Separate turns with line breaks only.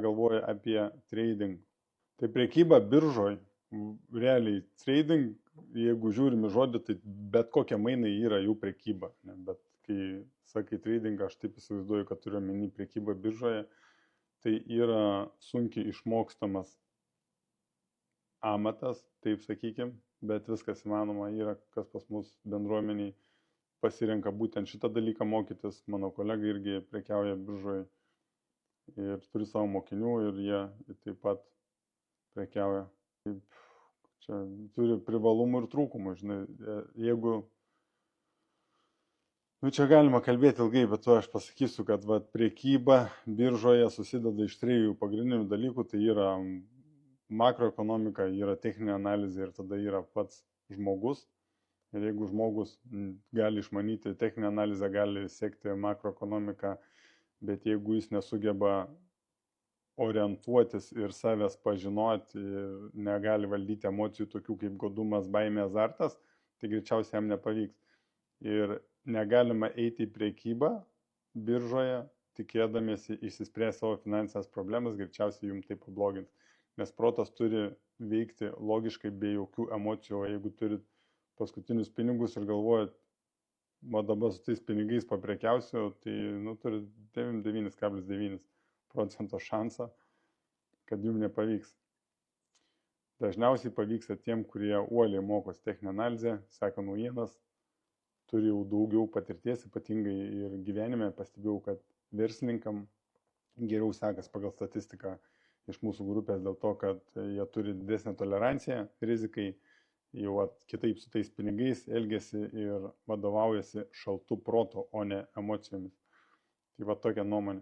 galvoja apie trading. Tai prekyba biržoj, realiai trading, jeigu žiūrime žodį, tai bet kokie mainai yra jų prekyba. Ne? Bet kai sakai trading, aš taip įsivaizduoju, kad turiu omeny prekybą biržoje, tai yra sunkiai išmokstamas amatas, taip sakykim, bet viskas įmanoma yra, kas pas mus bendruomeniai pasirenka būtent šitą dalyką mokytis. Mano kolega irgi prekiauja biržoje ir turi savo mokinių ir jie taip pat prekiauja. Čia turi privalumų ir trūkumų, žinai, jeigu, čia galima kalbėti ilgai, bet aš pasakysiu, kad prekyba biržoje susideda iš 3 pagrindinių dalykų, tai yra makroekonomika, yra techninė analizė ir tada yra pats žmogus. Ir jeigu žmogus gali išmanyti techninę analizę, gali sekti makroekonomiką, bet jeigu jis nesugeba orientuotis ir savęs pažinoti, negali valdyti emocijų tokių kaip godumas, baimė, azartas, tai greičiausiai jam nepavyks. Ir negalima eiti į prekybą biržoje, tikėdamiesi išsispręsti savo finansinės problemas, greičiausiai jums tai pablogins. Nes protas turi veikti logiškai be jokių emocijų, o jeigu turit paskutinius pinigus ir galvojat, dabar su tais pinigais paprekiausiu, tai turit 99,9% šansą, kad jums nepavyks. Dažniausiai pavyksta tiem, kurie uoliai mokosi techninę analizę, seka naujienas, turi jau daugiau patirties, ypatingai ir gyvenime. Pastebėjau, kad verslininkam geriau sekas pagal statistiką iš mūsų grupės dėl to, kad jie turi didesnę toleranciją rizikai, jau kitaip su tais pinigais elgiasi ir vadovaujasi šaltu protu, o ne emocijomis. Tai tokia nuomonė.